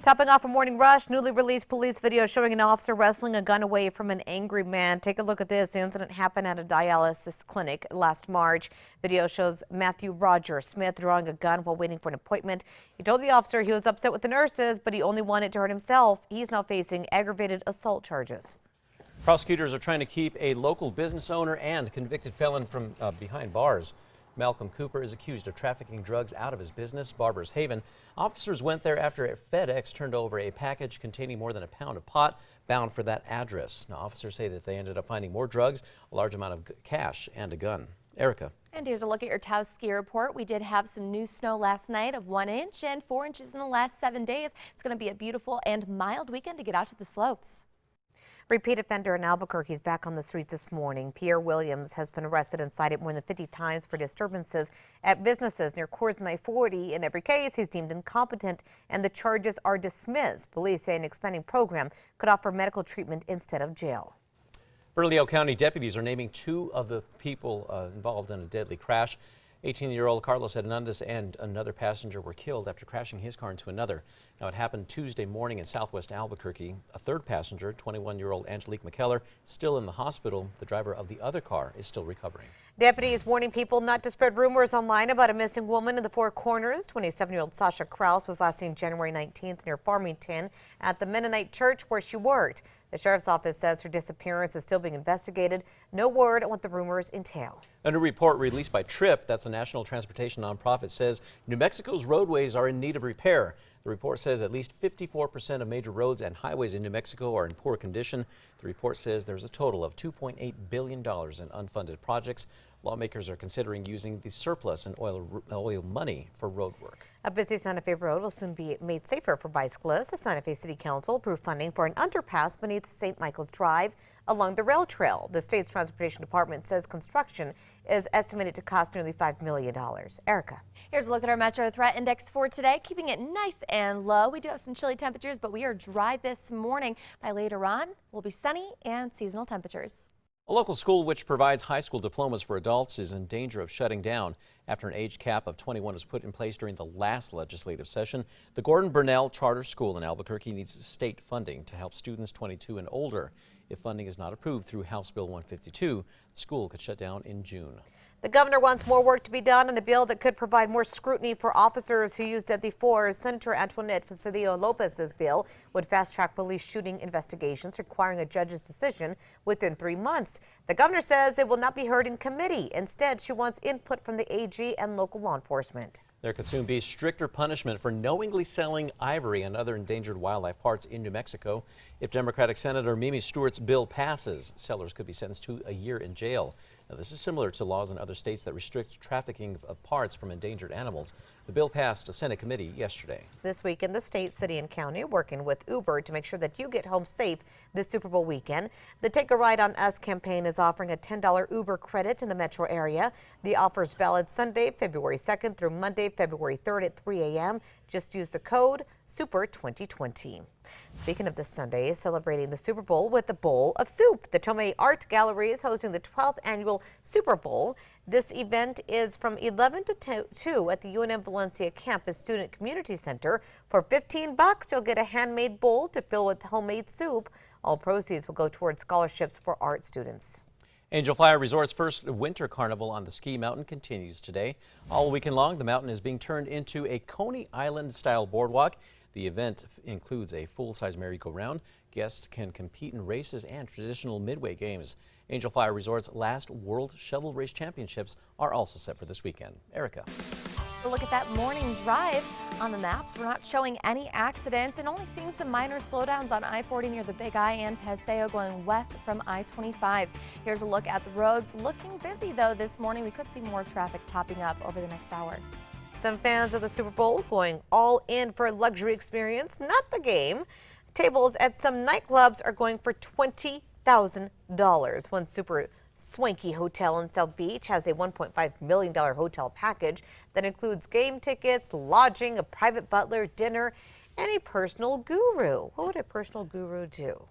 Topping off a morning rush, newly released police video showing an officer wrestling a gun away from an angry man. Take a look at this. The incident happened at a dialysis clinic last March. Video shows Matthew Roger Smith drawing a gun while waiting for an appointment. He told the officer he was upset with the nurses, but he only wanted to hurt himself. He's now facing aggravated assault charges. Prosecutors are trying to keep a local business owner and convicted felon from behind bars. Malcolm Cooper is accused of trafficking drugs out of his business, Barbers Haven. Officers went there after FedEx turned over a package containing more than a pound of pot bound for that address. Now, officers say that they ended up finding more drugs, a large amount of cash, and a gun. Erica. And here's a look at your Taos ski report. We did have some new snow last night of 1 inch and 4 inches in the last 7 days. It's going to be a beautiful and mild weekend to get out to the slopes. Repeat offender in Albuquerque is back on the streets this morning. Pierre Williams has been arrested and cited more than 50 times for disturbances at businesses near Coors I-40. In every case, he's deemed incompetent and the charges are dismissed. Police say an expanding program could offer medical treatment instead of jail. Bernalillo County deputies are naming 2 of the people involved in a deadly crash. 18-year-old Carlos Hernandez and another passenger were killed after crashing his car into another. Now, it happened Tuesday morning in southwest Albuquerque. A third passenger, 21-year-old Angelique McKellar, still in the hospital. The driver of the other car is still recovering. Deputies warning people not to spread rumors online about a missing woman in the Four Corners. 27-year-old Sasha Kraus was last seen January 19th near Farmington at the Mennonite church where she worked. The sheriff's office says her disappearance is still being investigated. No word on what the rumors entail. A new report released by TRIP, that's a national transportation nonprofit, says New Mexico's roadways are in need of repair. The report says at least 54% of major roads and highways in New Mexico are in poor condition. The report says there's a total of $2.8 billion in unfunded projects. Lawmakers are considering using the surplus in oil money for road work. A busy Santa Fe road will soon be made safer for bicyclists. The Santa Fe City Council approved funding for an underpass beneath St. Michael's Drive along the rail trail. The state's transportation department says construction is estimated to cost nearly $5 million. Erica. Here's a look at our Metro Threat Index for today, keeping it nice and low. We do have some chilly temperatures, but we are dry this morning. By later on, we'll be sunny and seasonal temperatures. A local school which provides high school diplomas for adults is in danger of shutting down after an age cap of 21 was put in place during the last legislative session. The Gordon Burnell Charter School in Albuquerque needs state funding to help students 22 and older. If funding is not approved through House Bill 152, the school could shut down in June. The governor wants more work to be done on a bill that could provide more scrutiny for officers who use deadly force. Senator Antoinette Facilio Lopez's bill would fast-track police shooting investigations, requiring a judge's decision within 3 months. The governor says it will not be heard in committee. Instead, she wants input from the AG and local law enforcement. There could soon be stricter punishment for knowingly selling ivory and other endangered wildlife parts in New Mexico. If Democratic Senator Mimi Stewart's bill passes, sellers could be sentenced to a year in jail. Now, this is similar to laws in other states that restrict trafficking of parts from endangered animals. The bill passed a Senate committee yesterday. This weekend, the state, city, and county are working with Uber to make sure that you get home safe this Super Bowl weekend. The Take a Ride on Us campaign is offering a $10 Uber credit in the metro area. The offer is valid Sunday, February 2nd through Monday, February 3rd at 3 a.m. Just use the code SUPER2020. Speaking of this Sunday, celebrating the Super Bowl with a bowl of soup. The Tomei Art Gallery is hosting the 12th annual Super Bowl. This event is from 11 to 2 at the UNM Valencia Campus Student Community Center. For $15, you'll get a handmade bowl to fill with homemade soup. All proceeds will go towards scholarships for art students. Angel Fire Resort's first winter carnival on the ski mountain continues today. All weekend long, the mountain is being turned into a Coney Island-style boardwalk. The event includes a full-size merry-go-round. Guests can compete in races and traditional midway games. Angel Fire Resort's last World Shovel Race Championships are also set for this weekend. Erica. Look at that morning drive on the maps. We're not showing any accidents and only seeing some minor slowdowns on I-40 near the Big I and Paseo going west from I-25. Here's a look at the roads. Looking busy though this morning. We could see more traffic popping up over the next hour. Some fans of the Super Bowl going all in for a luxury experience, not the game. Tables at some nightclubs are going for $20,000. One super swanky hotel in South Beach has a $1.5 million hotel package that includes game tickets, lodging, a private butler, dinner, and a personal guru. What would a personal guru do?